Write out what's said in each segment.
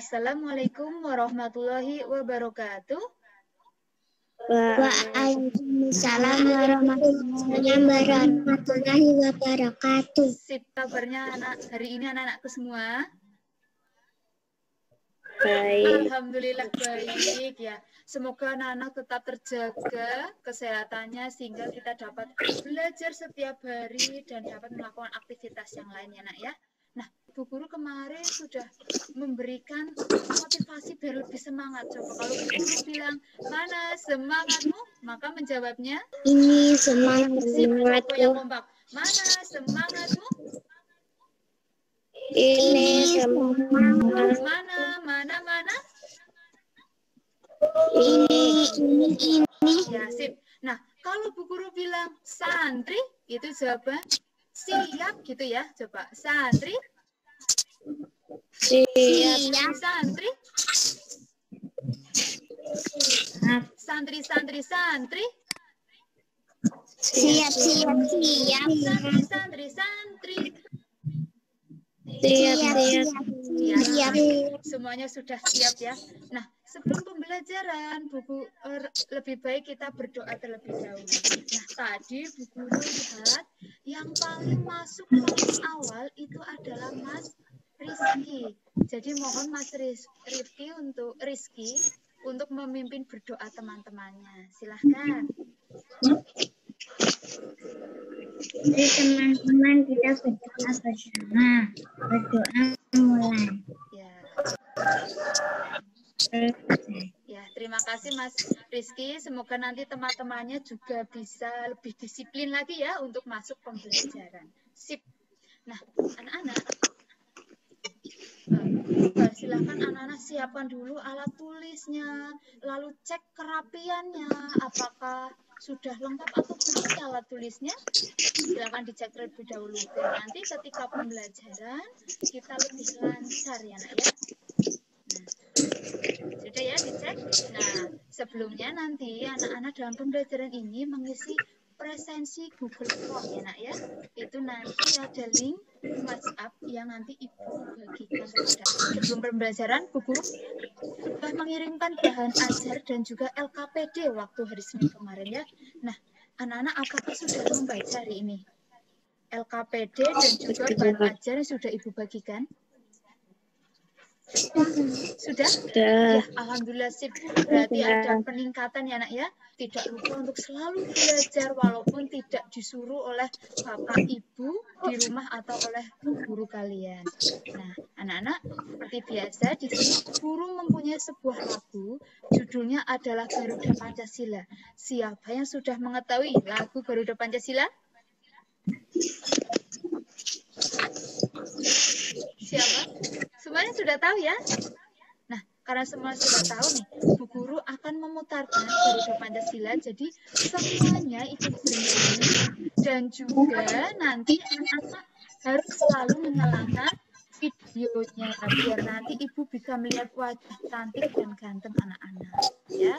Assalamualaikum warahmatullahi wabarakatuh. Waalaikumsalam warahmatullahi wabarakatuh. Sip, kabarnya hari ini anak-anakku semua? Baik. Alhamdulillah baik ya. Semoga anak-anak tetap terjaga kesehatannya sehingga kita dapat belajar setiap hari dan dapat melakukan aktivitas yang lainnya, Nak ya. Nah, Bu Guru kemarin sudah memberikan motivasi biar lebih semangat. Coba kalau Bu Guru bilang, mana semangatmu? Maka menjawabnya, Ini semangatku. yang kompak. Mana semangatmu? Ini semangat. Mana? Ini. Ya, sip. Nah, kalau Bu Guru bilang santri, itu jawaban siap gitu ya. Coba, santri. Siap. Santri. Santri. Siap. Santri. Siap. Semuanya sudah siap ya. Nah, sebelum pembelajaran, lebih baik kita berdoa terlebih dahulu. Nah, tadi Bu Guru lihat yang paling masuk paling awal itu adalah Mas Rizky. Jadi mohon Mas Rizky untuk memimpin berdoa teman-temannya. Silahkan. Jadi teman-teman kita berdoa bersama. Berdoa mulai. Ya, terima kasih Mas Rizky. Semoga nanti teman-temannya juga bisa lebih disiplin lagi ya untuk masuk pembelajaran. Sip. Nah, anak-anak, silahkan anak-anak siapkan dulu alat tulisnya, lalu cek kerapiannya, apakah sudah lengkap atau belum alat tulisnya. Silahkan dicek terlebih dahulu. Dan nanti ketika pembelajaran kita lebih lancar ya nak ya. Nah, sudah ya dicek. Nah, sebelumnya nanti anak-anak dalam pembelajaran ini mengisi presensi Google Form ya nak ya. Itu nanti ada link WhatsApp yang nanti Ibu bagikan kepada. Sebelum pembelajaran, Bu Guru sudah mengirimkan bahan ajar dan juga LKPD waktu hari Senin kemarin ya. Nah, anak-anak apakah sudah membaca hari ini? LKPD dan juga bahan ajar yang sudah Ibu bagikan? Sudah? Ya, alhamdulillah sip. Berarti ada peningkatan ya nak ya. Tidak lupa untuk selalu belajar walaupun tidak disuruh oleh bapak ibu di rumah atau oleh guru kalian. Nah, anak-anak seperti biasa di sini guru mempunyai sebuah lagu. Judulnya adalah Garuda Pancasila. Siapa yang sudah mengetahui lagu Garuda Pancasila? Siapa? Semuanya sudah tahu ya? Nah, karena semua sudah tahu nih, Bu Guru akan memutarkan Garuda Pancasila, jadi semuanya ikut bernyanyi dan juga nanti anak-anak harus selalu menyalakan videonya biar nanti Ibu bisa melihat wajah cantik dan ganteng anak-anak, ya.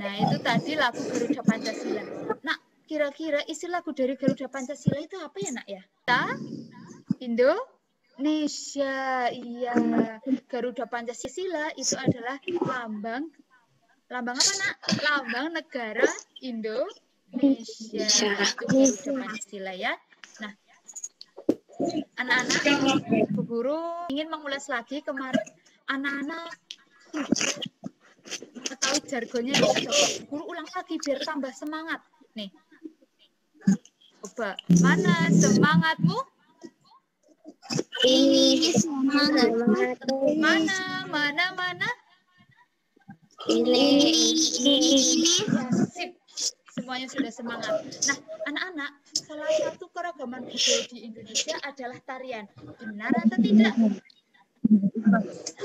Nah, itu tadi lagu Garuda Pancasila. Nah, kira-kira isi lagu dari Garuda Pancasila itu apa ya, Nak ya? Indonesia. Iya, Garuda Pancasila itu adalah lambang apa, Nak? Lambang negara Indonesia. Itu Garuda Pancasila ya. Nah, anak-anak, Bu Guru ingin mengulas lagi kemarin anak-anak jargonnya ya. Coba guru ulang lagi biar tambah semangat. Nih. Coba, mana semangatmu? Ini semangat. Mana? Ini. Ya, sip. Semuanya sudah semangat. Nah, anak-anak, salah satu keragaman budaya di Indonesia adalah tarian. Benar atau tidak?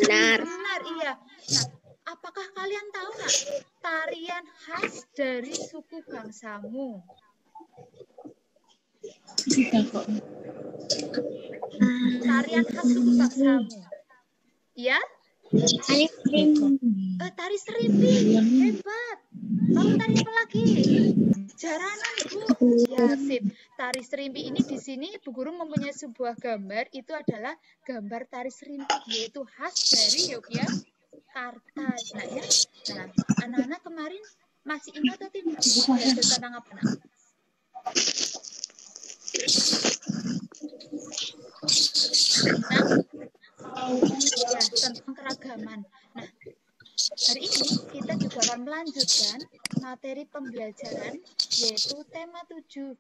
Benar. Benar, iya. Nah, apakah kalian tahu nggak tarian khas dari suku bangsamu? Tarian khas suku bangsamu. Ya? Tari serimpi. Hebat. Lalu tari apa lagi? Jaranan, Bu. Ya, sip. Tari serimpi ini di sini Bu Guru mempunyai sebuah gambar. Itu adalah gambar tari serimpi, yaitu khas dari Yogyakarta. Nah, ya. Nah, anak-anak kemarin masih ingat atau tidak? Belajar tentang apa, nak? Ya, tentang keragaman. Nah, hari ini kita juga akan melanjutkan materi pembelajaran yaitu tema 7,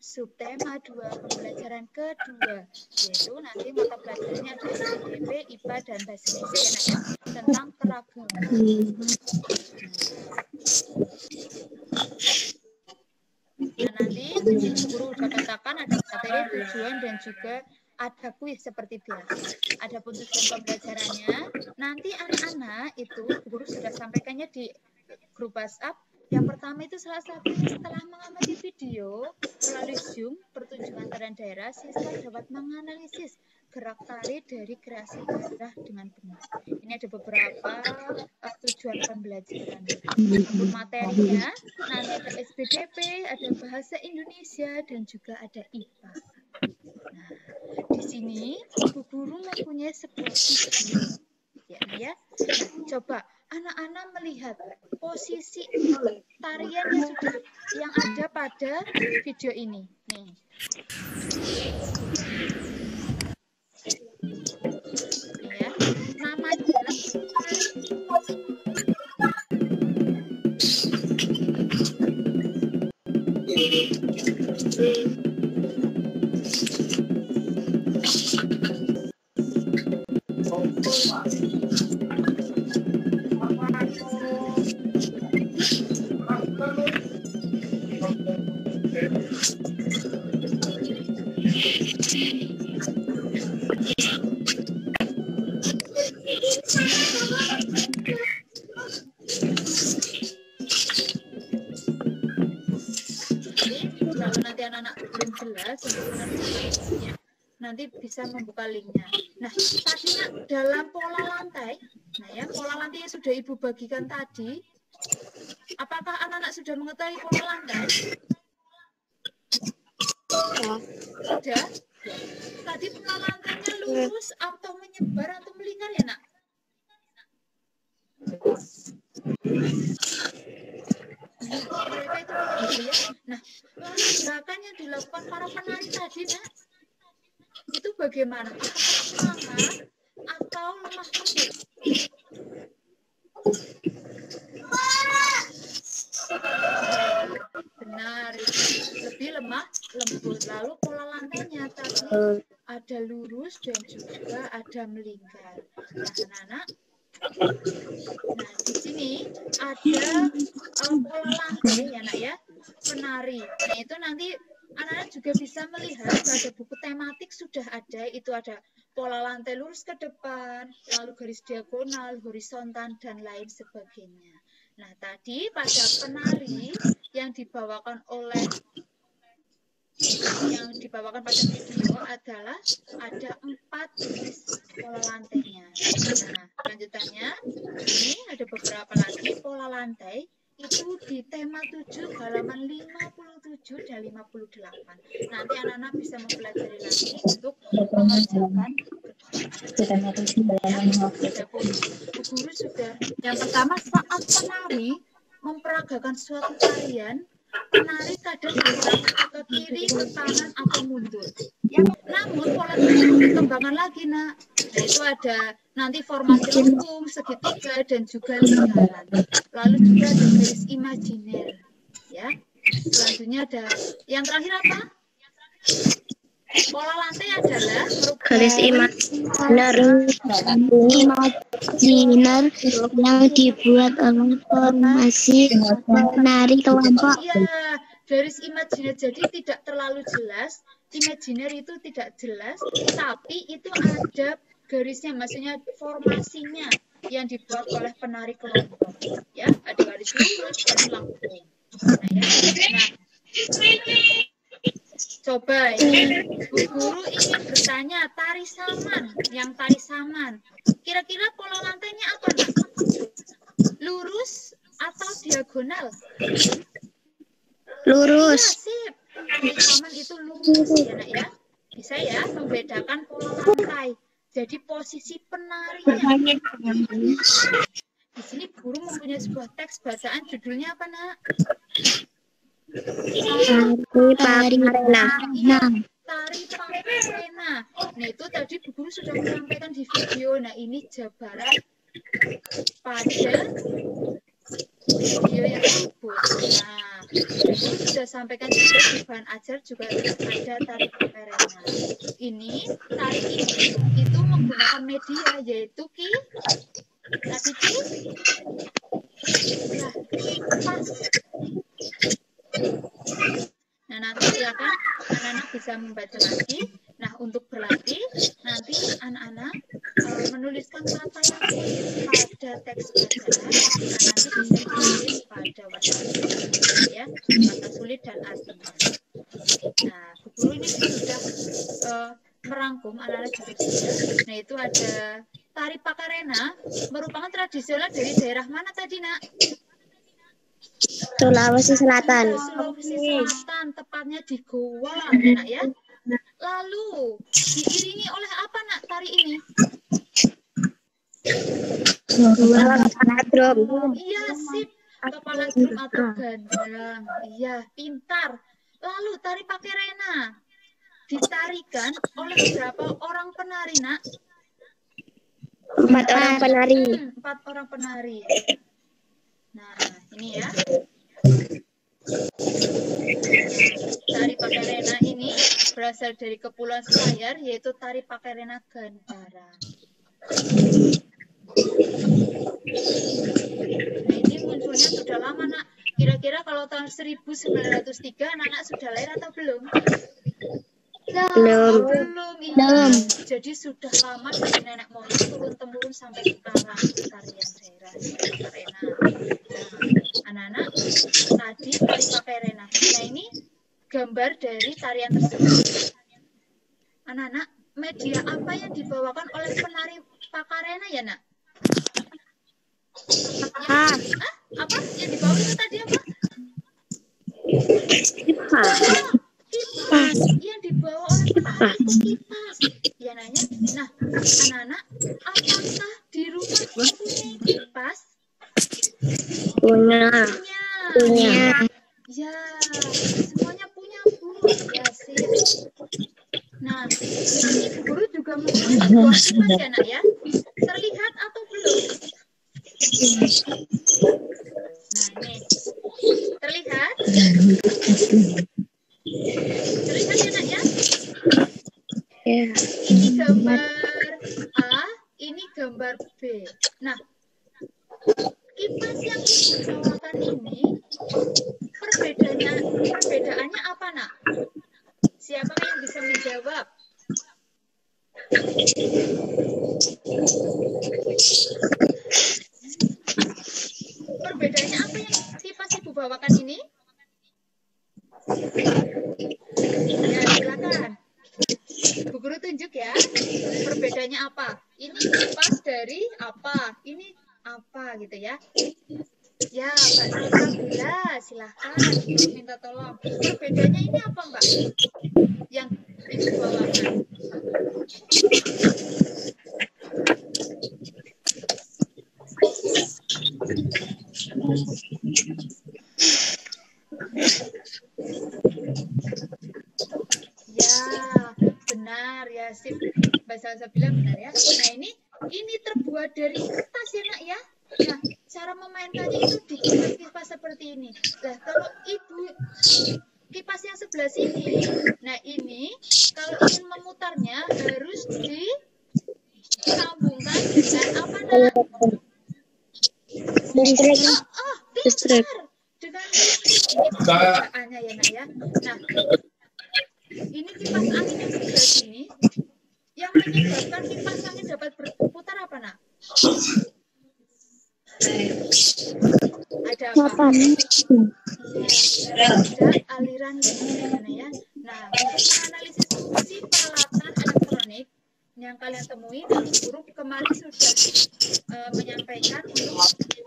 subtema 2, pembelajaran kedua, yaitu nanti mata pelajarannya ada SPDP, IPA, dan Bahasa Indonesia ya, tentang keragaman. Nah, nanti guru sudah katakan ada materi, tujuan, dan juga ada kuis seperti biasa. Ada tujuan pembelajarannya. Nanti anak-anak itu guru sudah sampaikannya di grup WhatsApp. Yang pertama itu salah satunya setelah mengamati video melalui Zoom pertunjukan tarian daerah, siswa dapat menganalisis gerak tari dari kreasi daerah dengan benar. Ini ada beberapa tujuan pembelajaran. Untuk materinya nanti ada SPDP, ada Bahasa Indonesia, dan juga ada IPA. Nah, di sini Bu Guru mempunyai sebuah video. Ya. Nah, coba anak-anak melihat posisi tarian yang ada pada video ini. Nih. Ya, namanya adalah nanti bisa membuka linknya. Nah, tadinya dalam pola lantai, pola lantai yang sudah Ibu bagikan tadi, apakah anak-anak sudah mengetahui pola lantai? Sudah? Tadi pola lantainya lurus atau menyebar atau melingkar ya, nak? Mereka itu ya. Nah, lalu gerakan yang dilakukan para penari tadi, nak, itu bagaimana? Apakah semangat atau lemah lembut? Benar, lebih lemah lembut. Lalu pola lantainya tadi ada lurus dan juga ada melingkar. Nah, anak-anak, nah di sini ada pola lantai ya, nak ya, penari. Nah, itu nanti anak-anak juga bisa melihat pada buku tematik sudah ada, itu ada pola lantai lurus ke depan, lalu garis diagonal, horizontal, dan lain sebagainya. Nah, tadi pada penari yang dibawakan pada video adalah ada 4 jenis pola lantainya. Nah, lanjutannya ini ada beberapa lagi pola lantai. Itu di tema 7 halaman 57 dan 58. Nanti anak-anak bisa mempelajari lagi untuk mengerjakan guru sudah. Yang pertama, saat penari memperagakan suatu tarian, penari kadang bergerak ke kiri, ke kanan, atau mundur. Namun pola itu dikembangkan lagi, nak. Nah, itu ada nanti formasi lengkung, segitiga, dan juga lingkaran. Lalu juga ada garis imajiner. Ya. Selanjutnya ada yang terakhir apa? Pola lantai adalah garis imajiner yang dibuat oleh formasi penari kelompok. Iya, garis imajiner jadi tidak terlalu jelas. Imajiner itu tidak jelas, tapi itu ada garisnya, maksudnya formasinya yang dibuat oleh penari kelompok. Ya, ada garis lurus dan lengkung. Nah, ya. Nah, coba ini Bu Guru ingin bertanya tari saman, yang tari saman. Kira-kira pola lantainya apa, Nak? Lurus atau diagonal? Lurus. Iya, sip. Tari saman itu lurus ya, Nak ya. Bisa ya membedakan pola lantai. Jadi posisi penarinya. Di sini Guru mempunyai sebuah teks bacaan, judulnya apa, Nak? Tari Pakarena. Tari Pakarena. Nah, itu tadi Bu Guru sudah menyampaikan di video. Nah, ini jabaran pada video yang tersebut. Nah, Bu Guru sudah sampaikan juga di bahan ajar juga ada tari Pakarena. Ini tari ini itu menggunakan media yaitu kipas. Nah, nanti silakan anak-anak bisa membaca lagi. Nah, untuk berlatih, nanti anak-anak menuliskan kata yang sulit pada teks bacaan. Nah, nanti bisa ditulis pada WhatsApp, ya, kata sulit dan artinya. Nah, Bu Guru ini sudah merangkum anak-anak juga sudah. Nah, itu ada tari Pakarena, merupakan tradisional dari daerah mana tadi, Nak? Sulawesi Selatan. Sulawesi Selatan, tepatnya di Goa, Nak ya. Lalu diiringi oleh apa, Nak, tari ini? Kepala drum. Iya, sip. Kepala drum atau gandang. Iya, pintar. Lalu tari Pakarena ditarikan oleh berapa orang penari, Nak? 4 orang penari. 4 orang penari. Nah, ini ya. Tari Pakarena ini berasal dari Kepulauan Selayar, yaitu tari Pakarena Gandara. Nah, ini munculnya sudah lama, Nak. Kira-kira kalau tahun 1903 anak-anak sudah lahir atau belum? Belum. Iya. Jadi sudah lama dari nenek moyang turun-temurun sampai sekarang tarian daerah Pakarena. Nah, anak-anak tadi tari Pakarena. Nah, ini gambar dari tarian tersebut. Anak-anak, media apa yang dibawakan oleh penari Pakarena ya, Nak? Apa yang dibawa itu tadi apa? Kipas. Yang dibawa oleh penari itu kipas. Ya, nanya. Nah, anak-anak, apakah di rumah mempunyai kipas? Punya. Ya, semuanya punya, Bu. Ya, sip. Nah, ini Guru juga mempunyai sebuah kipas ya, Nak ya. Terlihat atau belum? Nah, ini. Terlihat? Terlihat ya, Nak ya? Ya. Ini gambar A, ini gambar B. Nah, kipas yang Ibu bawakan ini perbedaannya apa, Nak? Siapa yang bisa menjawab? Perbedaannya apa yang kipas Ibu bawakan ini? Ya, silakan. Bu Guru tunjuk ya. Perbedaannya apa? Ini kipas dari apa? Ini apa gitu ya? Ya, Mbak Salsabila, silakan minta tolong. Perbedaannya ini apa, Mbak? Yang Ibu bawakan. Ya, benar ya, sip. Mbak Salsabila benar ya. Nah, ini terbuat dari kertas ya, Nak ya. Nah, cara memainkannya itu di kipas seperti ini. Nah, kalau Ibu kipas yang sebelah sini, nah ini kalau ingin memutarnya harus disambungkan dengan apa, Nak? Listrik. Pintar. Dengan listrik. Ini perbedaannya ya, Nak ya. Nah, ini kipas angin yang sebelah sini yang menyebabkan kipas angin dapat berputar apa, Nak? Ada apa? Ya, ada aliran listrik ya. Nah, untuk menganalisis fungsi peralatan elektronik yang kalian temui dalam guru kemarin sudah menyampaikan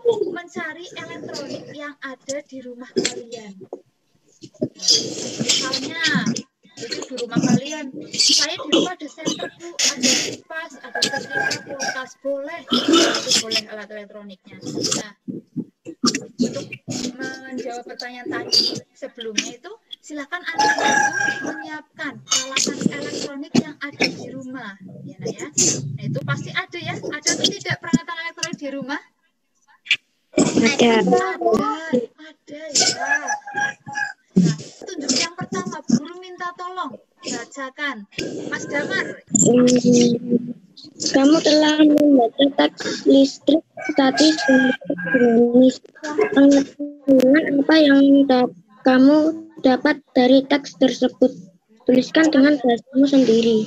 untuk mencari elektronik yang ada di rumah kalian. Misalnya, itu di rumah kalian, saya di rumah ada senter, Bu, ada kipas, ada setrika, kulkas, boleh, itu boleh alat elektroniknya. Nah, untuk menjawab pertanyaan tadi sebelumnya itu, silakan anak-anak itu menyiapkan peralatan elektronik yang ada di rumah, ya, Nak ya. Nah, itu pasti ada ya, ada atau tidak peralatan elektronik di rumah? Ada ya. Nah, tunjuk yang pertama, guru minta tolong bacakan. Mas Damar. Kamu telah membaca teks listrik statis jenis pengetahuan apa yang kamu dapat dari teks tersebut. Tuliskan dengan bahasamu sendiri.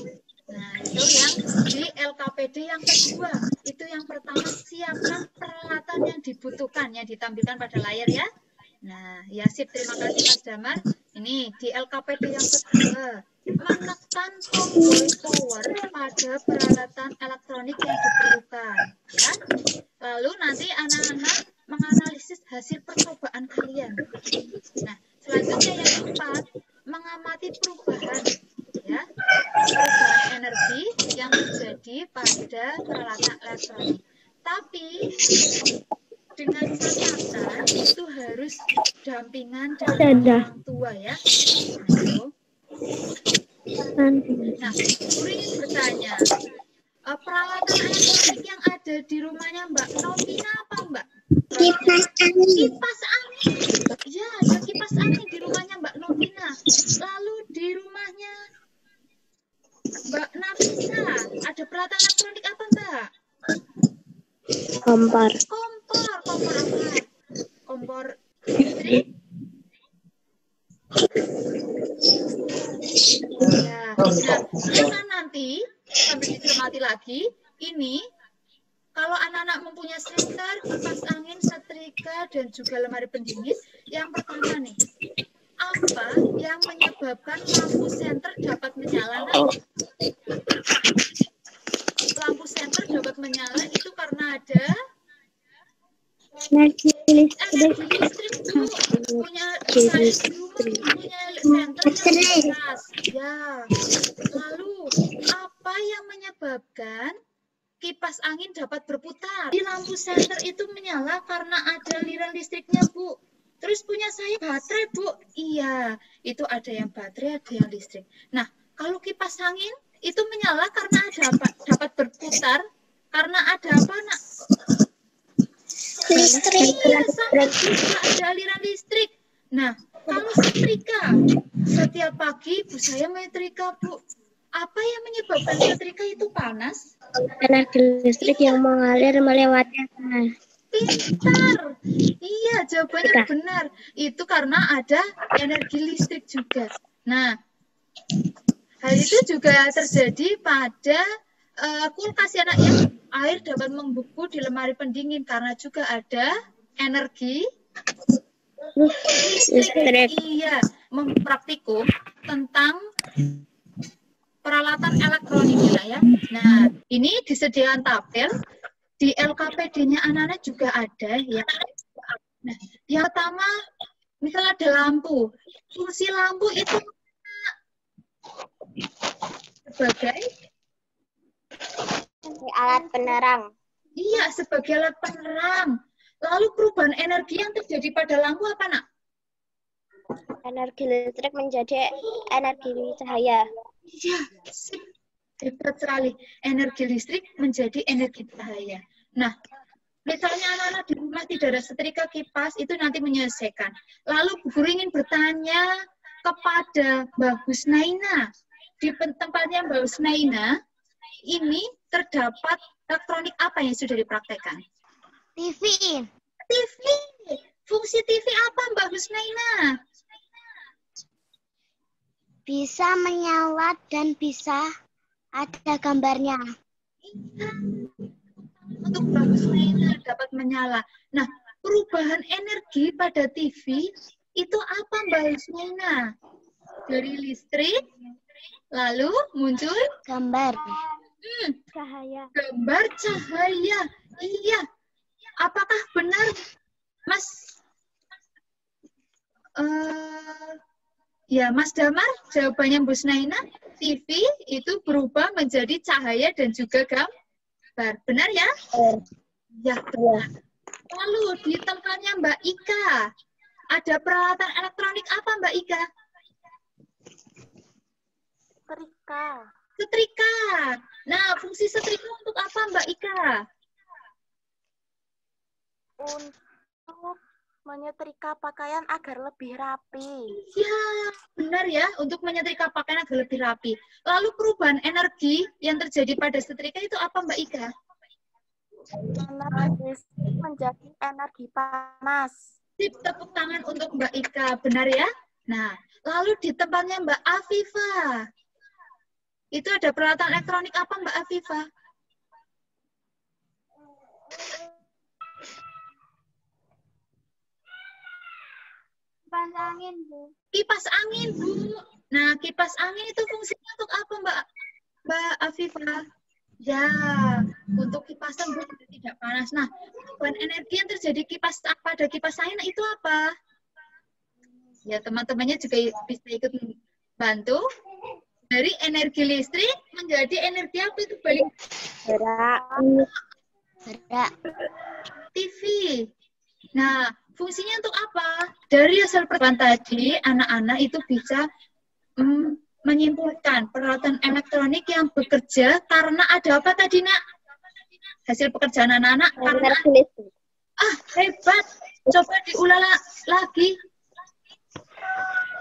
Nah, itu yang di LKPD yang kedua. Itu yang pertama, siapkan peralatan yang dibutuhkan, yang ditampilkan pada layar ya. Nah, ya sip, terima kasih Mas Damar. Ini di LKPD yang kedua, menekan tombol power pada peralatan elektronik yang diperlukan. Ya. Lalu nanti anak-anak menganalisis hasil percobaan kalian. Nah, selanjutnya yang keempat, mengamati perubahan. Ya, perubahan energi yang terjadi pada peralatan elektronik. Tapi dengan catatan itu harus dampingan dari orang tua ya. Nah, guru ingin bertanya, peralatan elektronik yang ada di rumahnya Mbak Novina apa Mbak? Kipas angin. Kipas angin. Ya, ada kipas angin di rumahnya Mbak Novina. Lalu di rumahnya Mbak Nafisa, ada peralatan elektronik apa Mbak? Kompor. Kompor apa? Kompor listrik? Ya, nah, jangan nanti sambil dicermati lagi. Ini kalau anak-anak mempunyai senter, kipas angin, setrika, dan juga lemari pendingin, yang pertama nih, apa yang menyebabkan lampu senter dapat menyala? Lampu senter dapat menyala itu karena ada energi listrik, Bu. Punya saya di rumah punya senter yang keras. Ya. Lalu apa yang menyebabkan kipas angin dapat berputar? Di lampu senter itu menyala karena ada aliran listriknya, Bu. Terus punya saya baterai, Bu. Iya, itu ada yang baterai, ada yang listrik. Nah, kalau kipas angin itu menyala karena ada apa? Dapat berputar karena ada apa, Nak? Listrik. Iya, sama juga ada aliran listrik. Nah, kalau setrika, setiap pagi Bu saya menyetrika, Bu. Apa yang menyebabkan setrika itu panas? Energi listrik yang mengalir melewati tanah. Pintar. Iya, jawabannya benar. Itu karena ada energi listrik juga. Nah, hal itu juga terjadi pada kulkas ya, Nak ya. Air dapat membeku di lemari pendingin karena juga ada energi listrik. Iya, mempraktikum tentang peralatan elektronik ya. Nah, ini disediakan tabel di LKPD-nya anak-anak juga ada ya. Nah, yang pertama, misalnya ada lampu. Fungsi lampu itu sebagai alat penerang. Iya, sebagai alat penerang. Lalu perubahan energi yang terjadi pada lampu apa, Nak? Energi listrik menjadi energi cahaya. Iya, Hebat sekali. Energi listrik menjadi energi cahaya. Nah, misalnya anak-anak di rumah tidak ada setrika kipas, itu nanti menyelesaikan. Lalu Bu Guru ingin bertanya kepada Mbak Husnaina. Di tempatnya Mbak Husnaina, ini terdapat elektronik apa yang sudah dipraktekkan? TV. TV. Fungsi TV apa Mbak Husnaina? Bisa menyala dan bisa ada gambarnya. Untuk Mbak Husnaina dapat menyala. Nah, perubahan energi pada TV itu apa Mbak Husnaina? Dari listrik, lalu muncul Gambar. Cahaya. Gambar cahaya. Iya. Apakah benar, Mas? Ya, Mas Damar, jawabannya Bu Husnaina, TV itu berubah menjadi cahaya dan juga gambar. Benar ya? Ya, benar. Lalu di tempatnya Mbak Ika, ada peralatan elektronik apa Mbak Ika? Setrika. Setrika. Nah, fungsi setrika untuk apa Mbak Ika? Untuk menyetrika pakaian agar lebih rapi. Ya, benar ya, untuk menyetrika pakaian agar lebih rapi. Lalu perubahan energi yang terjadi pada setrika itu apa Mbak Ika? Energi listrik menjadi energi panas. Sip, tepuk tangan untuk Mbak Ika, benar ya? Nah, lalu di tempatnya Mbak Afifa, itu ada peralatan elektronik apa Mbak Afifa? Kipas angin, Bu. Kipas angin, Bu. Nah, kipas angin itu fungsinya untuk apa Mbak Afifa? Ya, untuk kipasan Bu tidak panas. Nah, perubahan energi yang terjadi pada kipas angin itu apa? Ya, teman-temannya juga bisa ikut bantu. Dari energi listrik menjadi energi apa itu balik? Gerak. TV. Nah, fungsinya untuk apa? Dari hasil pertemuan tadi, anak-anak itu bisa menyimpulkan peralatan elektronik yang bekerja karena ada apa tadi, Nak? Hasil pekerjaan anak-anak karena listrik. Hebat. Coba diulang lagi.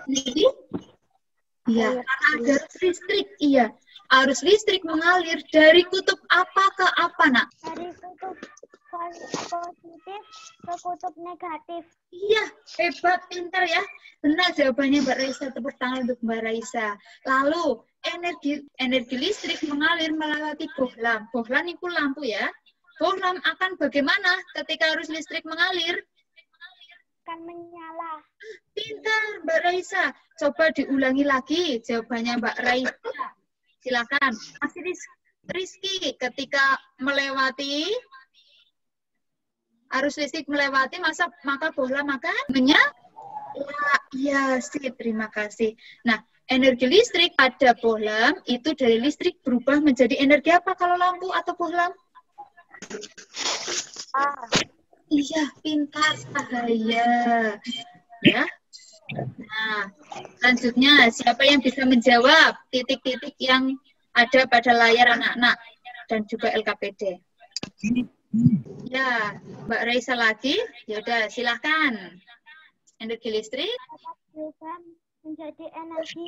Jadi, iya, karena ada arus listrik. Iya, arus listrik mengalir dari kutub apa ke apa, Nak? Dari kutub positif ke kutub negatif. Iya, hebat, pintar ya. Benar jawabannya Mbak Raisa, tepuk tangan untuk Mbak Raisa. Lalu, energi listrik mengalir melewati bohlam. Bohlam itu lampu ya. Bohlam akan bagaimana ketika arus listrik mengalir? Akan menyala. Pintar, Mbak Raisa. Coba diulangi lagi jawabannya Mbak Raisa. Silakan. Masih Rizky, ketika melewati arus listrik maka bohlam akan menyala. Ya, sip, terima kasih. Nah, energi listrik pada bohlam itu dari listrik berubah menjadi energi apa kalau lampu atau bohlam? Iya, pintar, cahaya. Ya. Nah, selanjutnya siapa yang bisa menjawab titik-titik yang ada pada layar anak-anak dan juga LKPD? Ya, Mbak Raisa lagi. Ya udah, silahkan. Energi listrik Menjadi energi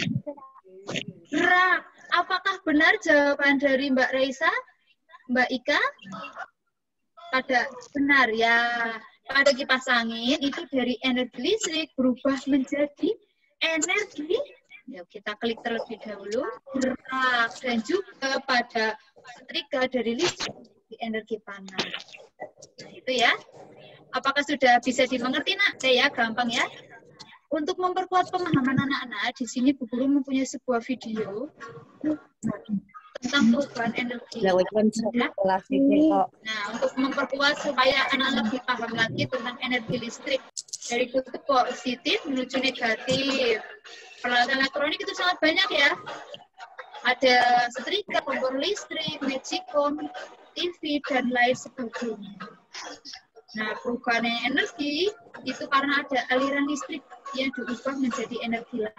gerak. Apakah benar jawaban dari Mbak Raisa? Mbak Ika? Benar ya. Pada kipas angin itu dari energi listrik berubah menjadi energi. Yuk kita klik terlebih dahulu. Gerak. Dan juga pada setrika dari listrik energi panas. Nah, itu ya. Apakah sudah bisa dimengerti, Nak? Ya, gampang ya. Untuk memperkuat pemahaman anak-anak, di sini Bu Guru mempunyai sebuah video tentang perubahan energi. Ya. Nah, untuk memperkuat supaya anak lebih paham lagi tentang energi listrik dari kutub positif menuju negatif. Peralatan elektronik itu sangat banyak ya. Ada setrika, kompor listrik, magicom, TV, dan lain sebagainya. Nah, perubahan energi itu karena ada aliran listrik yang diubah menjadi energi lain.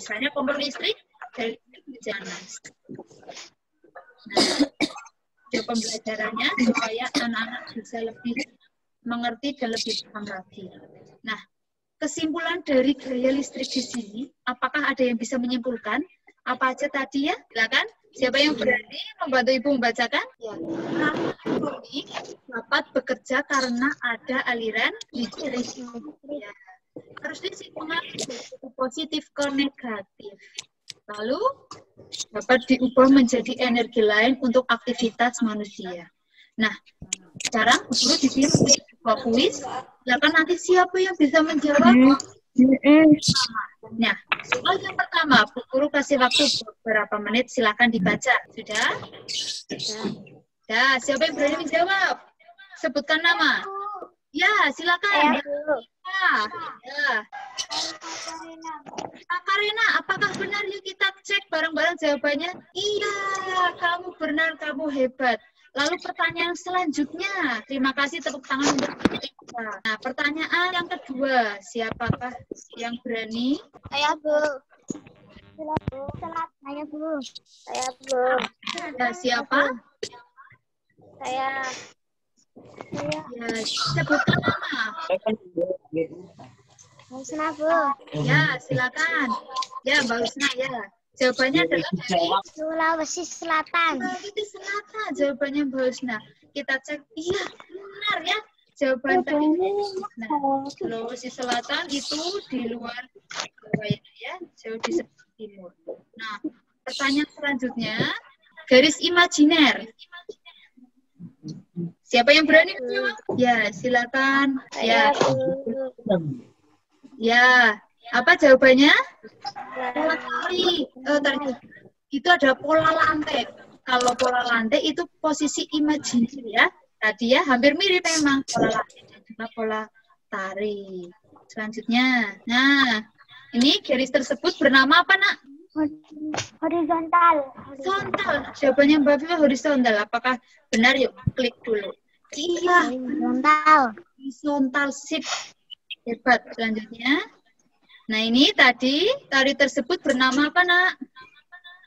Misalnya kompor listrik dari panas. Nah, video pembelajarannya supaya anak-anak bisa lebih mengerti dan lebih paham lagi. Nah, kesimpulan dari gaya listrik di sini, apakah ada yang bisa menyimpulkan? Apa aja tadi ya? Silakan. Siapa yang berani membantu Ibu membacakan? Ya. Ini dapat bekerja karena ada aliran listrik. Ya. Harus disimpan positif ke negatif. Lalu dapat diubah menjadi energi lain untuk aktivitas manusia. Nah, sekarang guru di sini sebuah kuis. Silakan nanti siapa yang bisa menjawab? Nah, soal yang pertama, Bu Guru kasih waktu beberapa menit, silakan dibaca. Sudah? Ya, siapa yang berani menjawab? Sebutkan nama. Ya, silakan. Ya. Kak Karina, apakah benar? Yuk kita cek bareng-bareng jawabannya. Iya, kamu benar, kamu hebat. Lalu pertanyaan selanjutnya. Terima kasih tepuk tangan untuk kita. Nah, pertanyaan yang kedua. Siapakah yang berani? Saya, Bu. Saya, Bu. Saya, Bu. Ya, siapa? Saya. Ya, sebutkan nama. Husna, Bu. Ya, silakan. Ya, Mbak Husna, ya. Jawabannya adalah dari Sulawesi Selatan. Sulawesi Selatan. Jawabannya Mbak Husna. Kita cek. Iya, benar ya. Jawaban tadi. Nah, Sulawesi Selatan itu di luar ya, jauh di sebelah timur. Nah, pertanyaan selanjutnya, garis imajiner. Siapa yang berani menjawab? Ya, silakan. Ya. Ya, apa jawabannya? Pola tali. Itu ada pola lantai. Kalau pola lantai itu posisi imajiner ya. Tadi ya, hampir mirip memang pola lantai dan juga pola tari. Selanjutnya, nah, ini garis tersebut bernama apa, Nak? Horizontal. Horizontal. Jawabannya Mbak Viva horizontal. Apakah benar? Yuk, klik dulu. Iya. Horizontal. Horizontal, sip. Hebat. Selanjutnya. Nah, ini tadi tari tersebut bernama apa, Nak?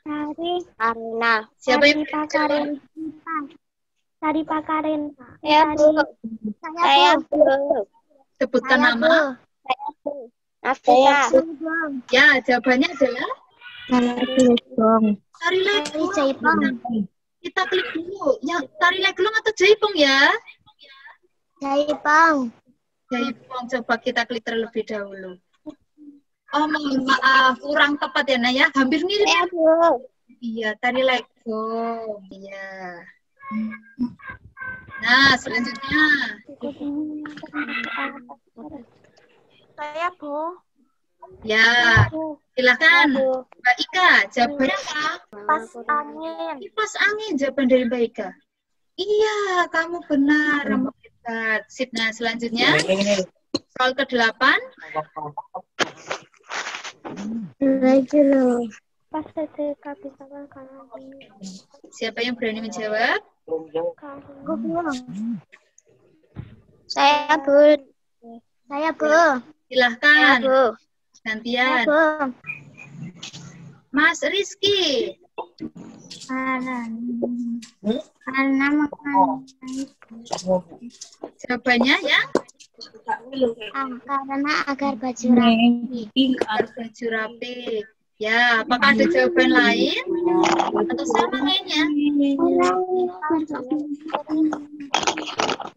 Tari Karina. Siapa yang Pakarin? Tari Pakarin. Saya, Bu. Saya, Bu. sebutkan nama? Saya, Bu. Saya, Bu. Ya, jawabannya adalah tari Tari legong. Kita klik dulu. Ya, tari legong atau jaipong ya? Jaipong. Jaipong. Coba kita klik terlebih dahulu. Oh, mohon maaf, kurang tepat ya, Nak ya. Hampir mirip. Saya, Bu. Iya, tari legong. Iya. Nah, selanjutnya. Saya, Bu. Ya, silakan. Mbak Ika, jawabannya apa? Kipas angin. Kipas angin, jawaban dari Mbak Ika. Iya, kamu benar. Kamu hebat. Sip. Nah, selanjutnya. Soal ke-8. Pas ketika bisa kanan. Siapa yang berani menjawab? Saya, Bu. Saya, Bu. Silahkan. Bu. Gantian. Bu. Mas Rizky. Karena makan. Jawabannya ya? Karena agar baju rapi. Agar baju rapi. Ya, apakah ada jawaban lain? Atau sama lainnya?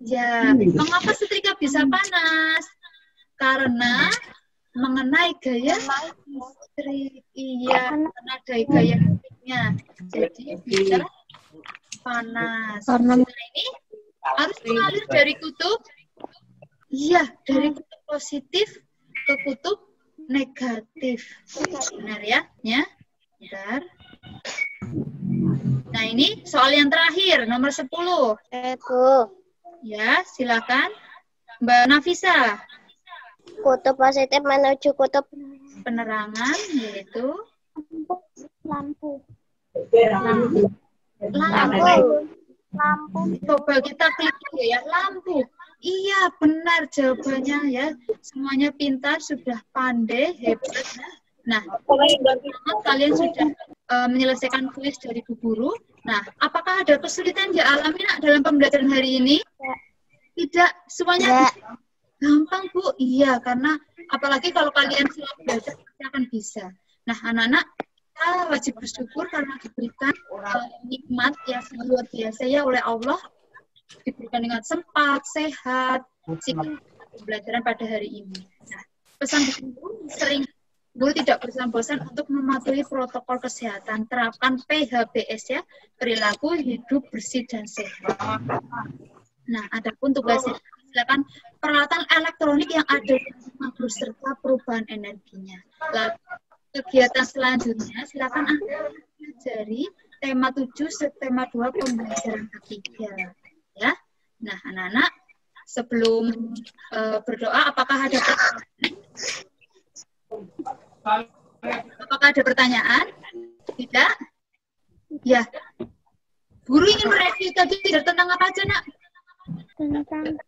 Ya, mengapa setrika bisa panas? Karena mengenai gaya listrik. Iya, karena ada gaya listriknya. Jadi bisa panas. Karena ini harus mengalir dari kutub. Iya, dari kutub positif ke kutub negatif. Benar ya? Ya. Bentar. Nah, ini soal yang terakhir, nomor 10. Bu. Ya, silakan. Mbak Nafisa. Kutub positif menuju kutub Penerangan, yaitu lampu. Lampu. Coba kita klik dulu ya, lampu. Iya, benar jawabannya ya. Semuanya pintar, sudah pandai, hebat. Nah, kalian sudah menyelesaikan kuis dari Bu Guru. Nah, apakah ada kesulitan yang dialami Nak dalam pembelajaran hari ini? Tidak, semuanya gampang Bu. Iya, karena apalagi kalau kalian selalu belajar pasti akan bisa. Nah, anak-anak, kita wajib bersyukur karena diberikan nikmat yang sangat luar biasa ya oleh Allah, diberikan dengan sempat, sehat, pembelajaran pada hari ini. Nah, pesan Bu sering Bu tidak bosan-bosan untuk mematuhi protokol kesehatan, terapkan PHBS ya, perilaku hidup bersih dan sehat. Nah, adapun tugasnya, silakan peralatan elektronik yang ada di rumah serta perubahan energinya. Lalu kegiatan selanjutnya, silakan Anda pelajari tema 7 tema 2 pembelajaran ketiga. Ya, nah anak-anak sebelum berdoa, apakah ada pertanyaan? Apakah ada pertanyaan? Tidak? Ya. Guru ingin mereview tadi tentang apa aja, Nak? Tentang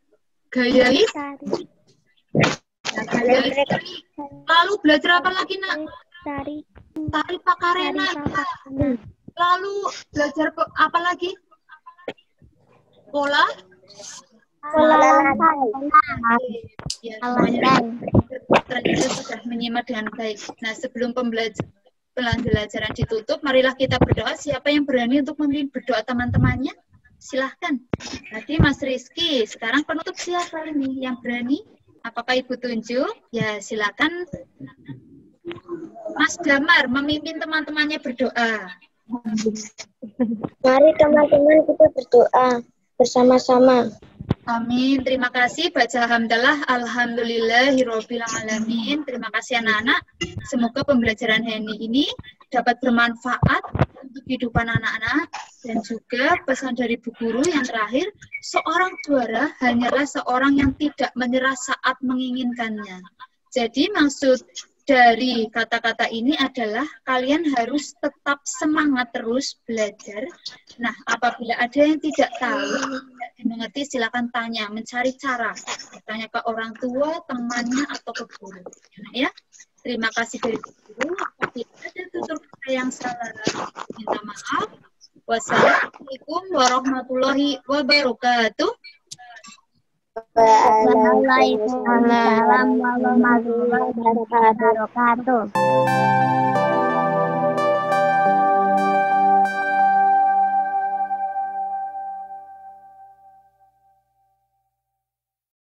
Gaya tari. Nah, gaya istri. Lalu belajar apa lagi, Nak? Tari. Tari Pakarena. Lalu belajar apa lagi? Pola lantai. Ya, semuanya itu sudah menyimak dengan baik. Nah, sebelum pembelajaran ditutup, marilah kita berdoa. Siapa yang berani untuk memimpin berdoa teman-temannya? Silahkan. Tadi Mas Rizky, sekarang penutup siapa ini yang berani? Apakah Ibu tunjuk? Ya, silakan. Mas Damar memimpin teman-temannya berdoa. Mari teman-teman kita berdoa bersama-sama. Amin. Terima kasih. Baca hamdalah. Alhamdulillahirabbil alamin. Terima kasih anak-anak. Semoga pembelajaran hari ini dapat bermanfaat untuk kehidupan anak-anak, dan juga pesan dari Bu Guru yang terakhir, seorang juara hanyalah seorang yang tidak menyerah saat menginginkannya. Jadi maksud dari kata-kata ini adalah kalian harus tetap semangat terus belajar. Nah, apabila ada yang tidak tahu, tidak dimengerti, silakan tanya, mencari cara. Tanya ke orang tua, temannya, atau ke guru. Nah, ya, terima kasih dari guru. Apabila ada tutur kata yang salah, minta maaf. Wassalamualaikum warahmatullahi wabarakatuh. Waalaikumsalam warahmatullahi wabarakatuh.